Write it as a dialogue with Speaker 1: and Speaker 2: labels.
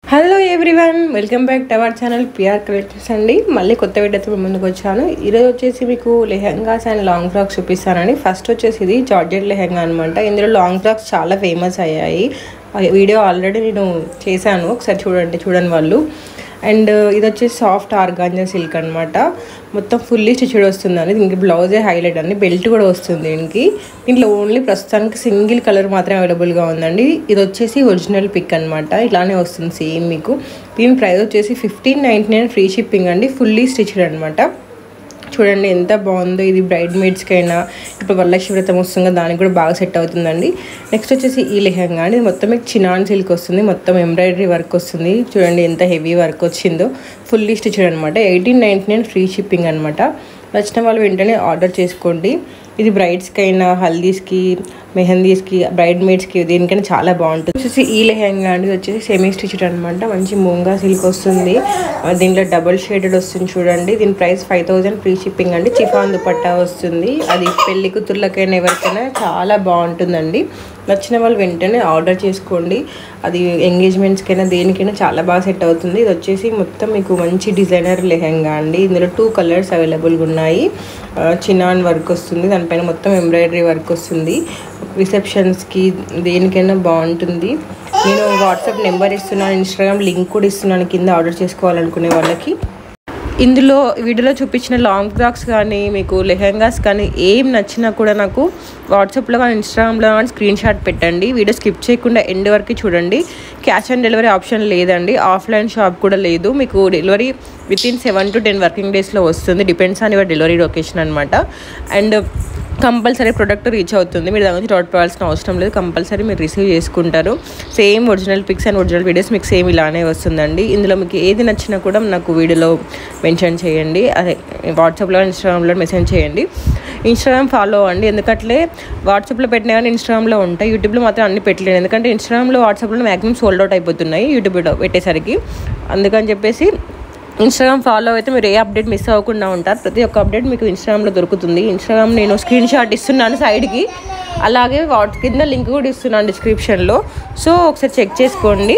Speaker 1: Hello everyone, welcome back to our channel PR collections అండి. మళ్ళీ కొత్త వీడియోతో ముందుకు వచ్చాను. ఈరోజు వచ్చేసి మీకు లెహెంగాస్ అండ్ లాంగ్ ఫ్రాక్స్ చూపిస్తానండి. ఫస్ట్ వచ్చేసి ఇది జార్జెట్ లెహెంగా అనమాట. ఇందులో లాంగ్ ఫ్రాక్స్ చాలా ఫేమస్ అయ్యాయి. వీడియో ఆల్రెడీ నేను చేశాను, ఒకసారి చూడండి వాళ్ళు. అండ్ ఇది వచ్చేసి సాఫ్ట్ ఆర్గాంజా సిల్క్ అనమాట. మొత్తం ఫుల్లీ స్టిచ్డ్ వస్తుందండి. దీనికి బ్లౌజే హైలైట్ అండి, బెల్ట్ కూడా వస్తుంది దీంట్లో ఓన్లీ ప్రస్తుతానికి సింగిల్ కలర్ మాత్రమే అవైలబుల్గా ఉందండి. ఇది వచ్చేసి ఒరిజినల్ పిక్ అనమాట, ఇలానే వస్తుంది సేమ్ మీకు. దీని ప్రైస్ వచ్చేసి 1599 ఫ్రీ షిప్పింగ్ అండి, ఫుల్లీ స్టిచ్డ్ అనమాట. చూడండి ఎంత బాగుందో. ఇది బ్రైడ్ మేడ్స్కి అయినా ఇప్పుడు వరలక్ష్మి వ్రతం వస్తుంది, దానికి కూడా బాగా సెట్ అవుతుందండి. నెక్స్ట్ వచ్చేసి ఈ లెహంగా అండి. మొత్తం మీకు చినాన్ సిల్క్ వస్తుంది, మొత్తం ఎంబ్రాయిడరీ వర్క్ వస్తుంది. చూడండి ఎంత హెవీ వర్క్ వచ్చిందో. ఫుల్లీ స్టిచ్డ్ అనమాట. 1899 ఫ్రీ షిప్పింగ్ అనమాట. నచ్చిన వాళ్ళు వెంటనే ఆర్డర్ చేసుకోండి. ఇది బ్రైడ్స్కి అయినా, హల్దీస్కి, మెహందీస్కి, బ్రైడ్ మేడ్స్కి, దేనికైనా చాలా బాగుంటుంది. వచ్చేసి ఈ లెహంగా అండి వచ్చేసి సెమీ స్టిచ్డ్ అనమాట. మంచి మూంగా సిల్క్ వస్తుంది. దీంట్లో డబుల్ షేడెడ్ వస్తుంది చూడండి. దీని ప్రైస్ 5000 ఫ్రీ షిప్పింగ్ అండి. చిఫాన్ దుపట్టా వస్తుంది. అది పెళ్లి కూతుర్లకైనా ఎవరికైనా చాలా బాగుంటుందండి. నచ్చిన వాళ్ళు వెంటనే ఆర్డర్ చేసుకోండి. అది ఎంగేజ్మెంట్స్కైనా దేనికైనా చాలా బాగా సెట్ అవుతుంది. ఇది వచ్చేసి మొత్తం మీకు మంచి డిజైనర్ లెహంగా అండి. ఇందులో 2 కలర్స్ అవైలబుల్గా ఉన్నాయి. చినాన్ వర్క్ వస్తుంది, దానిపైన మొత్తం ఎంబ్రాయిడరీ వర్క్ వస్తుంది. రిసెప్షన్స్కి దేనికైనా బాగుంటుంది. నేను వాట్సాప్ నెంబర్ ఇస్తున్నాను, ఇన్స్టాగ్రామ్ లింక్ కూడా ఇస్తున్నాను కింద, ఆర్డర్ చేసుకోవాలనుకునే వాళ్ళకి. ఇందులో వీడియోలో చూపించిన లాంగ్ ఫ్రాక్స్ కానీ, మీకు లెహెంగాస్ కానీ ఏం నచ్చినా కూడా నాకు వాట్సాప్లో కానీ ఇన్స్టాగ్రామ్లో కానీ స్క్రీన్ షాట్ పెట్టండి. వీడియో స్కిప్ చేయకుండా ఎండ్ వరకు చూడండి. క్యాష్ ఆన్ డెలివరీ ఆప్షన్ లేదండి. ఆఫ్లైన్ షాప్ కూడా లేదు. మీకు డెలివరీ వితిన్ 7 to 10 వర్కింగ్ డేస్లో వస్తుంది. Depends on your delivery location అనమాట. అండ్ కంపల్సరీ ప్రొడక్ట్ రీచ్ అవుతుంది. మీరు దాని గురించి డౌట్ పడాల్సిన అవసరం లేదు. కంపల్సరీ మీరు రిసీవ్ చేసుకుంటారు. Same original pics and original videos మీకు సేమ్ ఇలానే వస్తుందండి. ఇందులో మీకు ఏది నచ్చినా కూడా నాకు వీడియోలో మెన్షన్ చేయండి. అదే వాట్సాప్లో, ఇన్స్టాగ్రామ్లో మెసేజ్ చేయండి. ఇన్స్టాగ్రామ్ ఫాలో అవ్వండి, ఎందుకంటే వాట్సాప్లో పెట్టినా కానీ ఇన్స్టాగ్రామ్లో ఉంటాయి. యూట్యూబ్లో మాత్రం అన్ని పెట్టలేను, ఎందుకంటే ఇన్స్టాగ్రామ్లో, వాట్సాప్లో మ్యాక్సిమం సోల్డ్ అవుట్ అయిపోతున్నాయి యూట్యూబ్లో పెట్టేసరికి. అందుకని చెప్పేసి ఇన్స్టాగ్రామ్ ఫాలో అయితే మీరు ఏ అప్డేట్ మిస్ అవ్వకుండా ఉంటారు. ప్రతి ఒక్క అప్డేట్ మీకు ఇన్స్టాగ్రామ్లో దొరుకుతుంది. ఇన్స్టాగ్రామ్ నేను స్క్రీన్ షాట్ ఇస్తున్నాను సైడ్కి, అలాగే కింద లింక్ కూడా ఇస్తున్నాను డిస్క్రిప్షన్లో. సో ఒకసారి చెక్ చేసుకోండి.